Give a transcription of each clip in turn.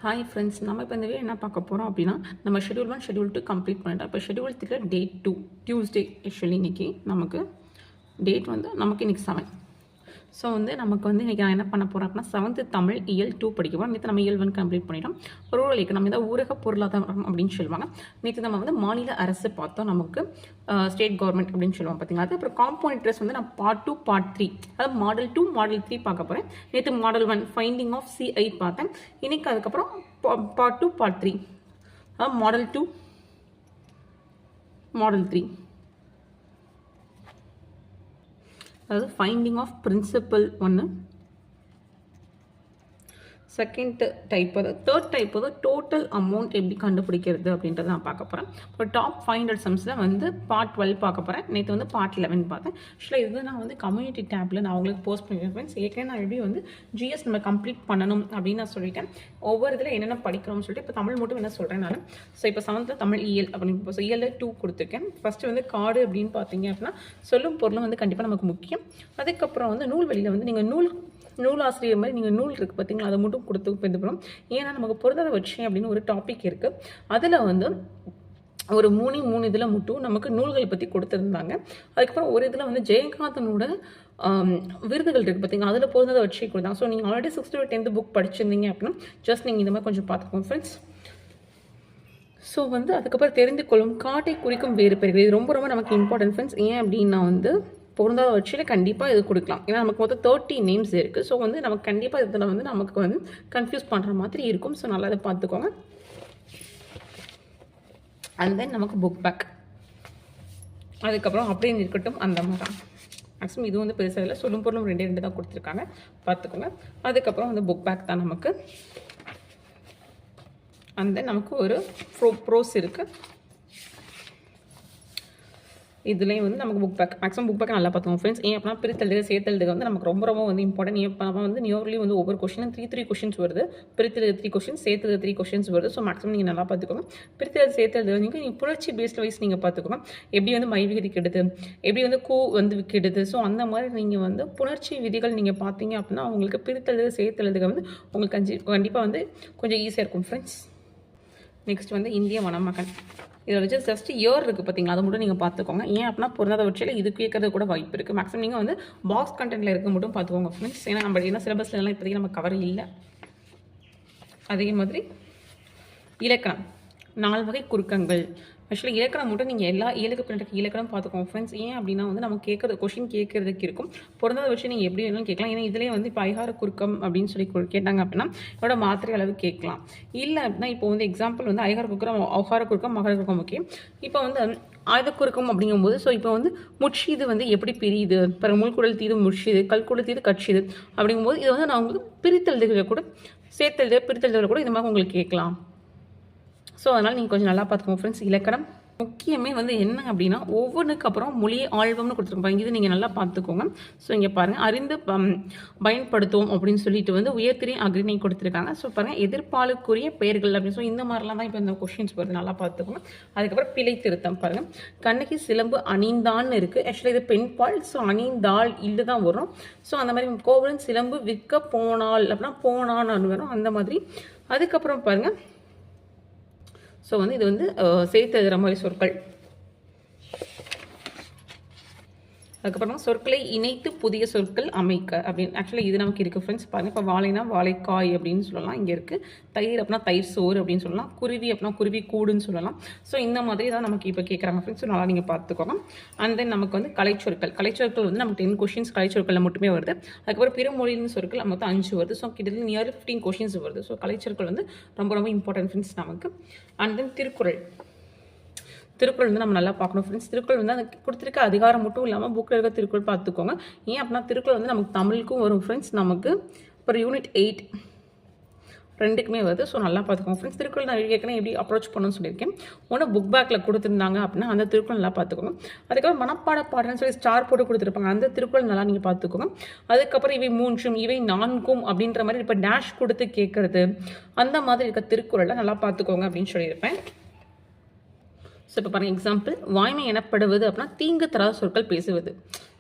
Hi friends, நம்ம இப்போ இந்த வீடியோ என்ன பார்க்க போகிறோம் அப்படின்னா, நம்ம ஷெட்யூல் 1 ஷெட்யூல் 2 கம்ப்ளீட் பண்ணிட்டோம். இப்போ ஷெட்யூல் 3 டேட் 2 டியூஸ்டே. ஆக்சுவலி இன்னைக்கு நமக்கு டேட் வந்து நமக்கு இன்றைக்கி 7. ஸோ வந்து நமக்கு வந்து இன்றைக்கி நான் என்ன பண்ண போகிறேன் அப்படின்னா 7th தமிழ் இயல் 2 படிக்க போகிறோம். நேற்று நம்ம இயல் 1 கம்ப்ளீட் பண்ணிட்டோம். ரூரல் எக்கனாமி தான் ஊரக பொருளாதாரம் அப்படின்னு சொல்லுவாங்க. நேற்று நம்ம வந்து மாநில அரசு பார்த்தோம், நமக்கு ஸ்டேட் கவர்மெண்ட் அப்படின்னு சொல்லுவாங்க பார்த்தீங்களா. அது அப்புறம் காம்பவுண்ட் ட்ரெஸ் வந்து நான் பார்ட் 2 பார்ட் 3, அதாவது மாடல் 2 மாடல் 3 பார்க்க போகிறேன். நேற்று மாடல் 1 ஃபைண்டிங் ஆஃப் சிஐ பார்த்தேன். இன்னைக்கு அதுக்கப்புறம் பார்ட் 2 பார்ட் 3, அதாவது மாடல் 2 மாடல் 3, அதாவது finding of principal 1, second type அதாவது தேர்ட் டைப் வந்து டோட்டல் அமௌண்ட் எப்படி கண்டுபிடிக்கிறது அப்படின்றத நான் பார்க்க போகிறேன். இப்போ டாப் 500 சம்ஸில் வந்து பார்ட் 12 பார்க்க போகிறேன். நேற்று வந்து பார்ட் 11 பார்த்தேன். ஆக்சுவலாக இது நான் வந்து கம்யூனிட்டி டேப்பில் நான் உங்களுக்கு போஸ்ட் பண்ணியிருக்கேன் ஃப்ரெண்ட்ஸ். ஏற்கனவே நான் எப்படி வந்து ஜிஎஸ் நம்ம கம்ப்ளீட் பண்ணணும் அப்படின்னு நான் சொல்லிட்டேன். ஒவ்வொரு இதில் என்னென்ன படிக்கணும்னு சொல்லிட்டு இப்போ தமிழ் மட்டும் என்ன சொல்கிறேன் நான். ஸோ இப்போ 7th தமிழ் இயல் அப்படின்னு இப்போ இயலில் 2 கொடுத்துருக்கேன். ஃபஸ்ட்டு வந்து காடு அப்படின்னு பார்த்தீங்க அப்படின்னா சொல்லும் பொருளும் வந்து கண்டிப்பாக நமக்கு முக்கியம். அதுக்கப்புறம் வந்து நூல் வெளியில் வந்து நீங்கள் நூலாசிரியர் மாதிரி நீங்கள் நூல் இருக்குது பார்த்தீங்களா, அதை மட்டும் கொடுத்து இது பண்ணும். ஏன்னா நமக்கு பொருளாதார வச்சு அப்படின்னு ஒரு டாபிக் இருக்குது. அதில் வந்து ஒரு 3 இதில் மட்டும் நமக்கு நூல்களை பற்றி கொடுத்துருந்தாங்க. அதுக்கப்புறம் ஒரு இதில் வந்து ஜெயகாந்தனோட விருதுகள் இருக்குது பார்த்தீங்கன்னா, அதில் பொருந்ததை வச்சு கொடுத்தாங்க. ஸோ நீங்கள் already 6th to 10th book படிச்சிருந்தீங்க அப்படின்னா ஜஸ்ட் நீங்கள் இந்த மாதிரி கொஞ்சம் பார்த்துக்கோங்க ஃப்ரெண்ட்ஸ். ஸோ வந்து அதுக்கப்புறம் தெரிந்து கொள்ளும் காட்டை குறிக்கும் வேறு பெயர்கள், இது ரொம்ப ரொம்ப நமக்கு இம்பார்ட்டன்ட் ஃப்ரெண்ட்ஸ். ஏன் அப்படின்னா வந்து பொருந்தாத வச்சுல கண்டிப்பாக இது கொடுக்கலாம். ஏன்னா நமக்கு மொத்தம் 30 நேம்ஸ் இருக்குது. ஸோ வந்து நமக்கு கண்டிப்பாக இதில் வந்து நமக்கு வந்து கன்ஃபியூஸ் பண்ணுற மாதிரி இருக்கும். ஸோ நல்லா அதை பார்த்துக்கோங்க. அண்ட் தென் நமக்கு புக் பேக், அதுக்கப்புறம் அப்படியே இருக்கட்டும் அந்த மாதிரி தான். மேக்ஸிமம் இது வந்து பெருசாக இல்லை, சொல்லும் பொருளும் 2 தான் கொடுத்துருக்காங்க, பார்த்துக்கோங்க. அதுக்கப்புறம் வந்து புக் பேக் தான் நமக்கு. அண்ட் தென் நமக்கு ஒரு ப்ரோஸ் இருக்குது. இதுலேயும் வந்து நமக்கு book back, maximum book back நல்லா பார்த்துக்கோங்க ஃப்ரெண்ட்ஸ். ஏன் அப்படின்னா பிரித்தெழுதுக சேர்த்தெழுதுக வந்து நமக்கு ரொம்ப ரொம்ப வந்து இம்பார்ட்டன்ட். ஏன் அப்போ வந்து நியர்லி வந்து ஒவ்வொரு கொஸ்டினும் 3 கொஸ்டின்ஸ் வருது. பிரித்தெழுது 3 கொஸ்டின்ஸ், சேர்த்தெழுது 3 கொஸ்டின்ஸ் வருது. ஸோ மேக்ஸிமம் நீங்கள் நல்லா பார்த்துக்கோங்க. பிரித்தெழுது சேர்த்தெழுது நீங்கள் புணர்ச்சி பேஸ்ட் வைஸ் நீங்கள் பார்த்துக்கோங்க. எப்படி வந்து மை விகுதி கெடுது, எப்படி வந்து கூ வந்து கெடுது. ஸோ அந்த மாதிரி நீங்கள் வந்து புணர்ச்சி விதிகள் நீங்கள் பார்த்தீங்க அப்படின்னா உங்களுக்கு பிரித்தெழுது சேர்த்தெழுதுக வந்து உங்களுக்கு கண்டிப்பாக வந்து கொஞ்சம் ஈஸியாக இருக்கும் ஃப்ரெண்ட்ஸ். நெக்ஸ்ட் வந்து இந்திய வனமகன், இதில் வச்சு ஜஸ்ட் இயர் இருக்குது பார்த்தீங்களா, அதை மட்டும் நீங்கள் பார்த்துக்கோங்க. ஏன் அப்படின்னா பொருந்தாத வச்சியில் இது கேட்கறது கூட வாய்ப்பு இருக்குது. மேக்ஸிமம் நீங்கள் வந்து பாக்ஸ் கண்டென்ட்டில் இருக்க மட்டும் பார்த்துக்கோங்க ஃப்ரெண்ட்ஸ். ஏன்னா நம்ம என்ன சிலபஸ்ல எல்லாம் இப்போதைக்கு நம்ம கவர் இல்லை. அதே மாதிரி இலக்கணம் 4 வகை குறுக்கங்கள். ஆக்சுவலி இலக்கணம் மட்டும் நீங்கள் எல்லா இயலுக்கு பின்னாடி இலக்கணம் பார்த்துக்கோங்க ஃப்ரெண்ட்ஸ். ஏன் அப்படின்னா வந்து நம்ம கொஷின் கேட்கறதுக்கு இருக்கும். பொருந்தாத வச்சு நீங்கள் எப்படி வேணாலும் கேட்கலாம். ஏன்னா இதிலே வந்து இப்போ ஐகார குறுக்கம் அப்படின்னு சொல்லி கேட்டாங்க அப்படின்னா இதோட மாத்திரை அளவு கேட்கலாம். இல்லை அப்படின்னா இப்போ வந்து எக்ஸாம்பிள் வந்து ஐகார குறுக்கம், அவகார குறுக்கம், மகர குறுக்கம். ஓகே, இப்போ வந்து ஆயுத குறுக்கம் அப்படிங்கும்போது ஸோ இப்போ வந்து முட்சிது வந்து எப்படி பிரியுது, பிறகு முள்குடல் தீது முட்சிது, கல்குடல் தீது கட்சிது அப்படிங்கும்போது இதை வந்து நான் உங்களுக்கு பிரித்தெழுதுகளை கூட பிரித்தெழுதுகளை கூட இந்த மாதிரி உங்களுக்கு கேட்கலாம். ஸோ அதனால் நீங்கள் கொஞ்சம் நல்லா பார்த்துக்கோங்க ஃப்ரெண்ட்ஸ். இலக்கணம் முக்கியமே வந்து என்ன அப்படின்னா ஒவ்வொன்றுக்கு அப்புறம் மொழியை ஆழ்வம்னு கொடுத்துருப்பாங்க. இது நீங்கள் நல்லா பார்த்துக்கோங்க. ஸோ இங்கே பாருங்கள், அறிந்து பயன்படுத்துவோம் அப்படின்னு சொல்லிட்டு வந்து உயர்திரை அக்ரிணை கொடுத்துருக்காங்க. ஸோ பாருங்கள், எதிர்ப்பாலுக்குரிய பெயர்கள் அப்படின்னு சொல்லி இந்த மாதிரிலாம் தான் இப்போ இந்த கொஷின்ஸ் வருது, நல்லா பார்த்துக்கோங்க. அதுக்கப்புறம் பிழை திருத்தம் பாருங்கள், கண்ணகி சிலம்பு அணிந்தான்னு இருக்குது. ஆக்சுவலாக இது பெண்பால், ஸோ அணிந்தாள் இல்லை தான் வரும். ஸோ அந்த மாதிரி கோவலன் சிலம்பு விற்க போனாள் அப்படின்னா போனான்னு வரும், அந்த மாதிரி. அதுக்கப்புறம் பாருங்கள், ஸோ வந்து இது வந்து சேர்த்து எழுதுகிற மாதிரி சொற்கள். அதுக்கப்புறமா சொற்களை இணைத்து புதிய சொற்கள் அமைக்க அப்படின்னு ஆக்சுவலி இது நமக்கு இருக்குது ஃப்ரெண்ட்ஸ். பாருங்கள், இப்போ வாழைனா வாழைக்காய் அப்படின்னு சொல்லலாம், இங்கே இருக்குது. தயிர் அப்படின்னா தயிர் சோறு அப்படின்னு சொல்லலாம். குருவி அப்படின்னா குருவி கூடுன்னு சொல்லலாம். ஸோ இந்த மாதிரி தான் நமக்கு இப்போ கேட்குறாங்க ஃப்ரெண்ட்ஸ். ஸோ நல்லா நீங்கள் பார்த்துக்கோங்க. அண்ட் தென் நமக்கு வந்து கலைச்சொற்கள் வந்து நமக்கு 10 கொஷின்ஸ் கலைச்சொற்களில் மட்டுமே வருது. அதுக்கப்புறம் பிறமொழியின் சொற்கள் நமக்கு 5 வருது. ஸோ கிட்டத்தட்ட நியர் 15 கொஷின்ஸ் வருது. ஸோ கலைச்சொற்கள் வந்து ரொம்ப ரொம்ப இம்பார்ட்டன்ட் ஃப்ரெண்ட்ஸ் நமக்கு. அண்ட் தென் திருக்குறள் வந்து நம்ம நல்லா பார்க்கணும் ஃப்ரெண்ட்ஸ். திருக்குறள் வந்து அந்த கொடுத்துருக்க அதிகாரம் மட்டும் இல்லாமல் புக்கில் இருக்க திருக்குறள் பார்த்துக்கோங்க. ஏன் அப்படின்னா திருக்குறள் வந்து நமக்கு தமிழுக்கும் வரும் ஃப்ரெண்ட்ஸ். நமக்கு அப்புறம் யூனிட் 8 2க்குமே வருது. ஸோ நல்லா பார்த்துக்கோங்க ஃப்ரெண்ட்ஸ். திருக்குறள் நான் ஏற்கனவே எப்படி அப்ரோச் பண்ணணும்னு சொல்லியிருக்கேன். ஒன்று புக் பேக்கில் கொடுத்துருந்தாங்க அப்படின்னா அந்த திருக்குறள் நல்லா பார்த்துக்கோங்க. அதுக்கப்புறம் மனப்பாட பாடல்னு சொல்லி ஸ்டார் போட்டு கொடுத்துருப்பாங்க, அந்த திருக்குறள் நல்லா நீங்கள் பார்த்துக்கோங்க. அதுக்கப்புறம் இவை 3 இவை 4 அப்படின்ற மாதிரி இப்போ டேஷ் கொடுத்து கேட்குறது, அந்த மாதிரி இருக்க திருக்குறளை நல்லா பார்த்துக்கோங்க அப்படின்னு சொல்லியிருப்பேன். ஸோ இப்போ பாருங்கள் எக்ஸாம்பிள், வாய்மை எனப்படுவது அப்படின்னா தீங்கு தராத சொற்கள் பேசுவது.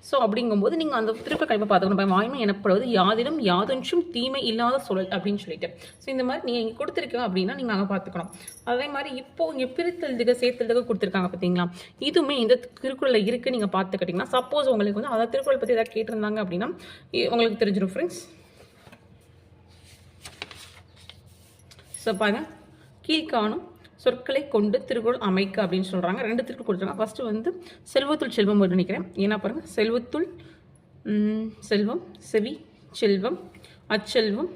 ஸோ அப்படிங்கும்போது நீங்கள் அந்த திருப்ப கண்டிப்பாக பார்த்துக்கணும். வாய்மை எனப்படுவது யாதிலும் யாதொன்றும் தீமை இல்லாத சொல் அப்படின்னு சொல்லிட்டு. ஸோ இந்த மாதிரி நீங்கள் இங்கே கொடுத்துருக்கோம் அப்படின்னா நீங்கள் அங்கே பார்த்துக்கணும். அதே மாதிரி இப்போது இங்கே பிரித்தெழுதுக சேர்த்தெழுதுக கொடுத்துருக்காங்க பார்த்தீங்களா, இதுவுமே இந்த திருக்குறளில் இருக்குது. நீங்கள் பார்த்துக்கிட்டிங்கன்னா சப்போஸ் உங்களுக்கு வந்து அதை திருக்குறள் பற்றி ஏதாவது கேட்டிருந்தாங்க அப்படின்னா உங்களுக்கு தெரிஞ்சிடும் ஃப்ரெண்ட்ஸ். ஸோ பாருங்க, கீழ்காணும் சொற்களை கொண்டு திருக்குறள் அமைக்க அப்படின்னு சொல்கிறாங்க. 2 திருக்குறள் கொடுத்துருக்காங்க. ஃபஸ்ட்டு வந்து செல்வத்துள் செல்வம் நினைக்கிறேன். ஏன்னா பாருங்கள், செல்வத்துள் செல்வம், செவி செல்வம், அச்செல்வம்,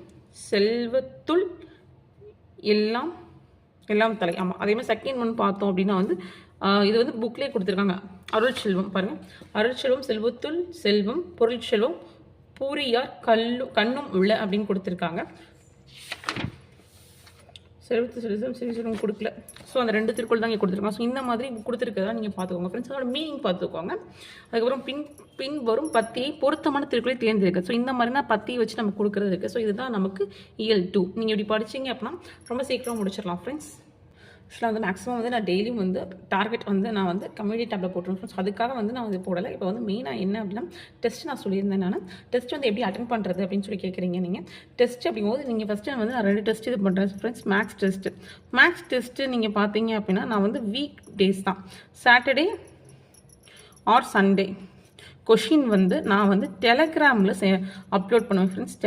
செல்வத்துள் எல்லாம் எல்லாம் தலை. ஆமாம், அதே மாதிரி செகண்ட் ஒன் பார்த்தோம் அப்படின்னா வந்து இது வந்து புக்லேயே கொடுத்துருக்காங்க. அருள் செல்வம் பாருங்கள், அருள் செல்வம், செல்வத்துள் செல்வம், பொருள் செல்வம், பூரியார் கண்ணும் உள்ள அப்படின்னு கொடுத்துருக்காங்க. செல்வம் கொடுக்கல. ஸோ அந்த 2 திருக்குறள் தான் இங்கே கொடுத்துருக்காங்க. ஸோ இந்த மாதிரி கொடுத்துருக்கதான் நீங்கள் பார்த்துக்கோங்க ஃப்ரெண்ட்ஸ். அதோட மீனிங் பார்த்துக்கோங்க. அதுக்கப்புறம் பின் வரும் பத்தியை பொருத்தமான திருக்குறளை தேர்ந்தெடுக்க. ஸோ இந்த மாதிரி தான் பத்தியை வச்சு நம்ம கொடுக்குறது இருக்குது. ஸோ இதுதான் நமக்கு இயல் 2. நீங்கள் இப்படி படிச்சிங்க அப்படின்னா ரொம்ப சீக்கிரம் முடிச்சிடலாம் ஃப்ரெண்ட்ஸ். ஆக்சுவலாக வந்து மேக்ஸிமம் வந்து நான் டெய்லியும் வந்து டார்கெட் வந்து நான் வந்து கம்யூனிட்டி டேப்பில் போட்டுருவேன் ஃப்ரெண்ட்ஸ். அதுக்காக வந்து நான் வந்து போடலை. இப்போ வந்து மெயினாக என்ன அப்படின்னா டெஸ்ட் நான் சொல்லியிருந்தேன். நான் டெஸ்ட் வந்து எப்படி அட்டென்ட் பண்ணுறது அப்படின்னு சொல்லி கேட்குறீங்க நீங்கள். டெஸ்ட் அப்படிங்கும்போது நீங்கள் ஃபஸ்ட்டு வந்து நான் 2 டெஸ்ட் இது பண்ணுறேன் ஃப்ரெண்ட்ஸ். மேக்ஸ் டெஸ்ட்டு நீங்கள் பார்த்தீங்க அப்படின்னா நான் வந்து வீக் டேஸ் தான், சாட்டர்டே ஆர் சண்டே கொஷின் வந்து நான் வந்து டெலகிராமில் அப்லோட் பண்ணுவேன் ஃப்ரெண்ட்ஸ்.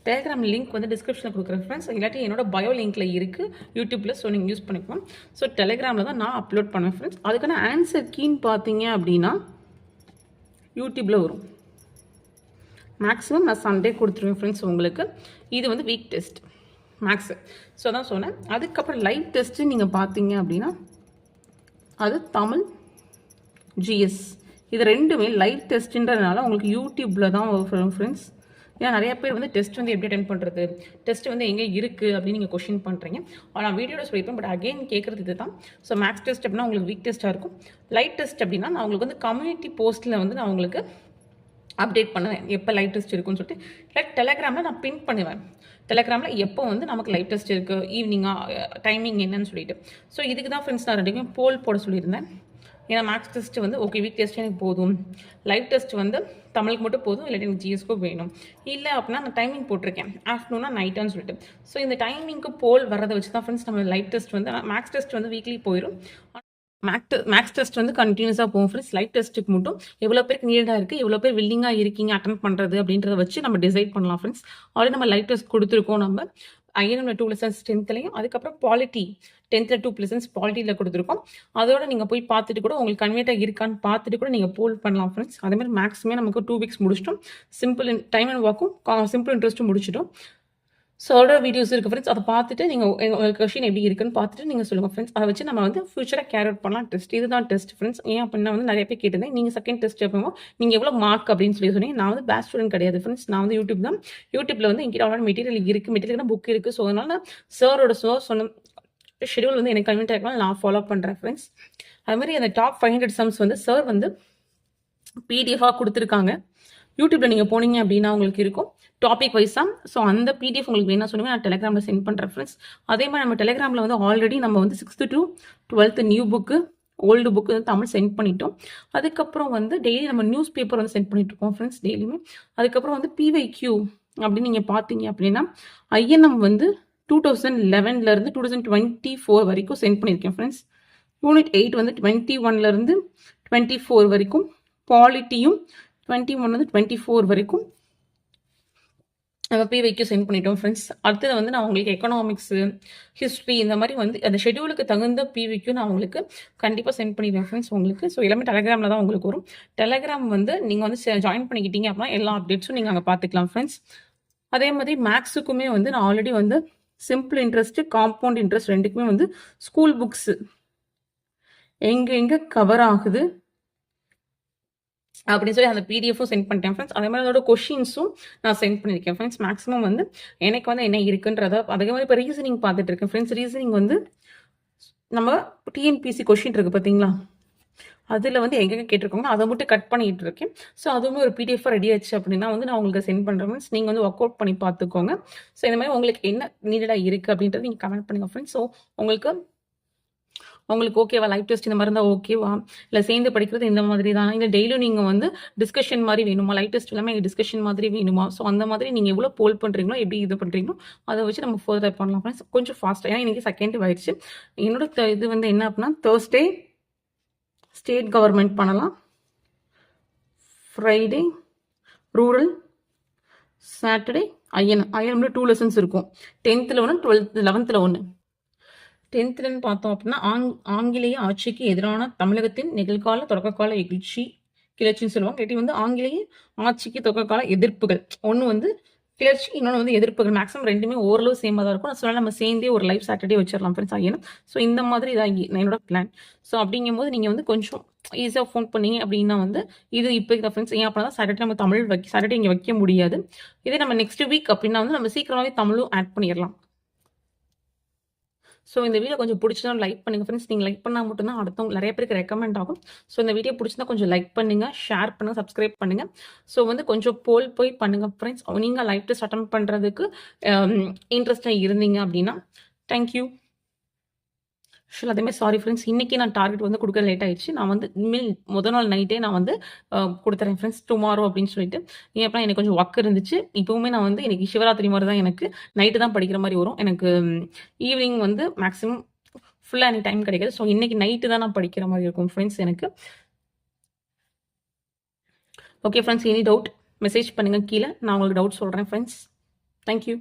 டெலகிராம் லிங்க் வந்து டிஸ்கிரிப்ஷனில் கொடுக்குறேன் ஃப்ரெண்ட்ஸ். இல்லாட்டி என்னோட பயோ லிங்க்கில் இருக்குது யூடியூப்பில். ஸோ நீங்கள் யூஸ் பண்ணிக்கலாம். ஸோ டெலகிராமில் தான் நான் அப்லோட் பண்ணுவேன் ஃப்ரெண்ட்ஸ். அதுக்கான ஆன்சர் கீன்னு பார்த்தீங்க அப்படின்னா யூடியூப்பில் வரும். மேக்ஸிமம் நான் சண்டே கொடுத்துருவேன் ஃப்ரெண்ட்ஸ் உங்களுக்கு. இது வந்து வீக் டெஸ்ட் மேக்ஸு. ஸோ தான் சொன்னேன். அதுக்கப்புறம் லைவ் டெஸ்ட்டு நீங்கள் பார்த்தீங்க அப்படின்னா அது தமிழ், ஜிஎஸ். இது 2மே லைவ் டெஸ்ட்டுன்றதுனால உங்களுக்கு யூடியூப்பில் தான் வரும் ஃப்ரெண்ட்ஸ். ஏன்னா நிறைய பேர் வந்து டெஸ்ட் வந்து எப்படி அட்டென்ட் பண்ணுறது, டெஸ்ட் வந்து எங்கே இருக்குது அப்படின்னு நீங்கள் கொஷின் பண்ணுறீங்க. நான் வீடியோவில் சொல்லியிருப்பேன். பட் அகெயின் கேட்குறது இது தான். ஸோ மேக்ஸ் டெஸ்ட் அப்படின்னா உங்களுக்கு வீக் டெஸ்ட்டாக இருக்கும். லைவ் டெஸ்ட் அப்படின்னா நான் உங்களுக்கு வந்து கம்யூனிட்டி போஸ்ட்டில் வந்து நான் உங்களுக்கு அப்டேட் பண்ணுவேன் எப்போ லைவ் டெஸ்ட் இருக்குன்னு சொல்லிட்டு. லைக் டெலகிராமில் நான் பின் பண்ணுவேன். டெலகிராமில் எப்போ வந்து நமக்கு லைவ் டெஸ்ட் இருக்குது, ஈவினிங்காக, டைமிங் என்னன்னு சொல்லிட்டு. ஸோ இதுக்கு தான் ஃப்ரெண்ட்ஸ் நான் 2மே போல் போட சொல்லியிருந்தேன். ஏன்னா மேக்ஸ் டெஸ்ட்டு வந்து ஓகே வீக் டெஸ்ட் எனக்கு போதும், லைவ் டெஸ்ட் வந்து தமிழுக்கு மட்டும் போதும், இல்லாட்டி எனக்கு ஜிஎஸ்க்கும் வேணும் இல்லை அப்படின்னா நான் டைமிங் போட்டிருக்கேன் ஆஃப்டர்நூனா நைட்டான்னு சொல்லிட்டு. ஸோ இந்த டைமிங்க்கு போல் வரதை வச்சு தான் ஃப்ரெண்ட்ஸ் நம்ம லைவ் டெஸ்ட் வந்து மேக்ஸ் டெஸ்ட் வந்து வீக்லி போயிடும். மேக்ஸ் டெஸ்ட் வந்து கண்டினியூஸாக போகும் ஃப்ரெண்ட்ஸ். லைவ் டெஸ்ட்டுக்கு மட்டும் எவ்வளோ பேருக்கு நீடாக இருக்குது, எவ்வளோ பேர் வில்லிங்காக இருக்கீங்க அட்டன் பண்ணுறது அப்படின்றத வச்சு நம்ம டிசைட் பண்ணலாம் ஃப்ரெண்ட்ஸ். ஆல்ரெடி நம்ம லைவ் டெஸ்ட் கொடுத்துருக்கோம். நம்ம ஐஎன்எம்ல 2 லெசன்ஸ் 10th, அதுக்கப்புறம் பாலிட்டி 10th 2 லெசன்ஸ் பாலிட்டியில் கொடுத்துருக்கோம். அதோட நீங்கள் போய் பார்த்துட்டு கூட உங்களுக்கு கன்வீனியாக இருக்கான்னு பார்த்துட்டு கூட நீங்கள் போல் பண்ணலாம் ஃப்ரெண்ட்ஸ். அதேமாதிரி மேக்ஸிமே நமக்கு 2 வீக்ஸ் முடிச்சிட்டோம். சிம்பிள் டைம் அண்ட் வாக்கும் சிம்பிள் இன்ட்ரெஸ்ட்டும் முடிச்சிட்டோம். ஸோ அதோட வீடியோஸ் இருக்குது ஃப்ரெண்ட்ஸ். அதை பார்த்துட்டு நீங்கள் உங்களுக்கு கொஷின் எப்படி இருக்குன்னு பார்த்துட்டு நீங்கள் சொல்லுங்கள் ஃப்ரெண்ட்ஸ். அதை வச்சு நம்ம வந்து ஃபியூச்சராக கேர் அவுட் பண்ணலாம். டெஸ்ட் இதுதான் டெஸ்ட் ஃப்ரெண்ட்ஸ். ஏன் அப்படின்னா வந்து நிறைய பேர் கேட்டிருந்தேன், நீங்கள் செகண்ட் டெஸ்ட் எப்போ நீங்கள் எவ்வளோ மார்க் அப்படின்னு சொல்லி சொன்னீங்க. நான் வந்து பேஸ்ட் ஸ்டூடெண்ட் கிடையாது ஃப்ரெண்ட்ஸ். நான் வந்து யூடியூப்பில் வந்து எங்கிட்ட ஆல்ரெடி மெட்டீரியல் இருக்குது, மெட்டீரியல் புக் இருக்குது. ஸோ அதனால சாரோட சொன்ன ஷெடியூல் வந்து எனக்கு கன்வீனியாக இருக்கலாம், நான் ஃபாலோ பண்ணுறேன் ஃப்ரெண்ட்ஸ். அது மாதிரி அந்த டாப் 500 சம்ஸ் வந்து சார் வந்து பிடிஎஃபாக கொடுத்துருக்காங்க. யூடியூப்பில் நீங்கள் போனீங்க அப்படின்னா உங்களுக்கு இருக்கும் டாபிக் வைஸாக. ஸோ அந்த பிடிஎஃப் உங்களுக்கு வேணா சொல்லுங்கள், நான் டெலகிராமில் சென்ட் பண்ணுறேன் ஃப்ரெண்ட்ஸ். அதே மாதிரி நம்ம டெலகிராமில் வந்து ஆல்ரெடி நம்ம வந்து 6th to 12th new book, old book வந்து தமிழ் சென்ட் பண்ணிட்டோம். அதுக்கப்புறம் வந்து டெய்லி நம்ம நியூஸ் பேப்பர் வந்து சென்ட் பண்ணிட்டு இருக்கோம் ஃப்ரெண்ட்ஸ் டெய்லியுமே. அதுக்கப்புறம் வந்து பிவைக்யூ அப்படின்னு நீங்கள் பார்த்தீங்க அப்படின்னா ஐஎன்எம் வந்து 2011 2024 வரைக்கும் சென்ட் பண்ணியிருக்கேன் ஃப்ரெண்ட்ஸ். யூனிட் 8 வந்து 21 24 வரைக்கும், பாலிட்டியும் 21 24 வரைக்கும் நம்ம பிவைக்கு சென்ட் பண்ணிட்டோம் ஃப்ரெண்ட்ஸ். அடுத்தது வந்து நான் உங்களுக்கு எக்கனாமிக்ஸு, ஹிஸ்ட்ரி இந்த மாதிரி வந்து அந்த ஷெடியூலுக்கு தகுந்த பிவிக்கும் நான் உங்களுக்கு கண்டிப்பாக சென்ட் பண்ணிடுவேன் ஃப்ரெண்ட்ஸ் உங்களுக்கு. ஸோ எல்லாமே டெலகிராமில் தான் உங்களுக்கு வரும். டெலகிராம் வந்து நீங்கள் வந்து ஜாயின் பண்ணிக்கிட்டீங்க அப்படின்னா எல்லா அப்டேட்ஸும் நீங்கள் அங்கே பார்த்துக்கலாம் ஃப்ரெண்ட்ஸ். அதே மாதிரி மேக்ஸுக்குமே வந்து நான் ஆல்ரெடி வந்து சிம்பிள் இன்ட்ரெஸ்ட், காம்பவுண்ட் இன்ட்ரெஸ்ட் 2க்குமே வந்து ஸ்கூல் புக்ஸு எங்கே கவர் ஆகுது அப்படின்னு சொல்லி அந்த பிடிஎஃப்பும் சென்ட் பண்ணிட்டேன் ஃப்ரெண்ட்ஸ். அதே மாதிரி அதோட கொஷின்ஸும் நான் சென்ட் பண்ணியிருக்கேன் ஃப்ரெண்ட்ஸ். மேக்ஸிமம் வந்து எனக்கு வந்து என்ன இருக்குன்றத அதே மாதிரி இப்போ ரீசனிங் பார்த்துட்டு இருக்கேன் ஃப்ரெண்ட்ஸ். ரீசனிங் வந்து நம்ம டிஎன்பிசி கொஷின் இருக்குது பார்த்தீங்களா, அதில் வந்து எங்கெங்கே கேட்டிருக்காங்க அதை மட்டும் கட் பண்ணிட்டு இருக்கேன். ஸோ அதுவுமே ஒரு பிடிஎஃபாக ரெடி ஆச்சு அப்படின்னா வந்து நான் உங்களுக்கு சென்ட் பண்ணுறேன் ஃப்ரெண்ட்ஸ். நீங்கள் வந்து ஒர்க் அவுட் பண்ணி பார்த்துக்கோங்க. ஸோ இந்த மாதிரி உங்களுக்கு என்ன நீடடாக இருக்குது அப்படின்றது நீங்கள் கமெண்ட் பண்ணுங்கள் ஃப்ரெண்ட்ஸ். ஸோ உங்களுக்கு உங்களுக்கு ஓகேவா லைவ் டெஸ்ட் இந்த மாதிரி இருந்தால் ஓகேவா, இல்லை சேர்ந்து படிக்கிறது இந்த மாதிரி தானா, இல்லை டெய்லியும் நீங்கள் வந்து டிஸ்கஷன் மாதிரி வேணுமா, லைவ் டெஸ்ட் இல்லாமல் எங்கள் டிஸ்கஷன் மாதிரி வேணுமா, ஸோ அந்த மாதிரி நீங்கள் எவ்வளோ போல் பண்ணுறீங்களோ எப்படி இது பண்ணுறீங்களோ அதை வச்சு நம்ம ஃபர்தர் பண்ணலாம் ஃப்ரெண்ட்ஸ். கொஞ்சம் ஃபாஸ்ட்டாக, ஏன்னா இன்றைக்கி செகண்ட் ஆயிடுச்சு. என்னோட இது வந்து என்ன அப்படின்னா தேர்ஸ்டே ஸ்டேட் கவர்மெண்ட் பண்ணலாம், ஃப்ரைடே ரூரல், சாட்டர்டே ஐஎன் வந்து 2 லெசன்ஸ் இருக்கும். 10th 1, 12th 11th 1. 10th பார்த்தோம் அப்படின்னா ஆங்கிலேய ஆட்சிக்கு எதிரான தமிழகத்தின் நிகழ்கால தொடக்ககால கிளர்ச்சின்னு சொல்லுவாங்க. இல்லாட்டி வந்து ஆங்கிலேய ஆட்சிக்கு தொடக்ககால எதிர்ப்புகள். ஒன்று வந்து கிளர்ச்சி, இன்னொன்று வந்து எதிர்ப்புகள். மேக்ஸிமம் ரெண்டுமே ஓரளவு சேமாக தான் இருக்கும். ஸோ நம்ம சேர்ந்தே ஒரு லைவ் சாட்டர்டே வச்சிடலாம் ஃப்ரெண்ட்ஸ் ஆகியணும். ஸோ இந்த மாதிரி இதான் என்னோட பிளான். ஸோ அப்படிங்கும்போது நீங்கள் வந்து கொஞ்சம் ஈஸியாக ஃபோன் பண்ணீங்க அப்படின்னா வந்து இது இப்போ ஃப்ரெண்ட்ஸ் ஏன் அப்படின்னா சாட்டர்டே நம்ம தமிழ் சாட்டர்டே இங்கே வைக்க முடியாது. இதே நம்ம நெக்ஸ்ட் வீக் அப்படின்னா வந்து நம்ம சீக்கிரமாகவே தமிழும் ஆட் பண்ணிடலாம். ஸோ இந்த வீடியோ கொஞ்சம் பிடிச்சதா லைக் பண்ணுங்கள் ஃப்ரெண்ட்ஸ். நீங்கள் லைக் பண்ணால் மட்டும்தான் அடுத்தவங்க நிறைய பேருக்கு ரெக்கமெண்ட் ஆகும். ஸோ இந்த வீடியோ பிடிச்சிருந்தா கொஞ்சம் லைக் பண்ணுங்கள், ஷேர் பண்ணுங்கள், சப்ஸ்கிரைப் பண்ணுங்கள். ஸோ வந்து கொஞ்சம் போய் பண்ணுங்கள் ஃப்ரெண்ட்ஸ். நீங்கள் லைவ் டெஸ்ட் அட்டன் பண்ணுறதுக்கு இன்ட்ரெஸ்டாக இருந்தீங்க அப்படின்னா. தேங்க்யூ. அதேமாதிரி சாரி ஃப்ரெண்ட்ஸ், இன்றைக்கி நான் டார்கெட் வந்து கொடுக்க லேட் ஆயிடுச்சு. நான் வந்து இனிமேல் முதல் நாள் நைட்டே நான் வந்து கொடுத்துறேன் ஃப்ரெண்ட்ஸ், டுமாரோ அப்படின்னு சொல்லிட்டு. ஏன் அப்படின்னா எனக்கு கொஞ்சம் ஒர்க் இருந்துச்சு. இப்போவுமே நான் வந்து எனக்கு சிவராத்திரி மாதிரி தான் எனக்கு நைட்டு தான் படிக்கிற மாதிரி வரும். எனக்கு ஈவினிங் வந்து மேக்ஸிமம் ஃபுல்லாக எனக்கு டைம் கிடைக்காது. ஸோ இன்றைக்கி நைட்டு தான் நான் படிக்கிற மாதிரி இருக்கும் ஃப்ரெண்ட்ஸ் எனக்கு. Okay friends, any doubt message பண்ணுங்கள் கீழே, நான் உங்களுக்கு டவுட் சொல்கிறேன் ஃப்ரெண்ட்ஸ். தேங்க்யூ.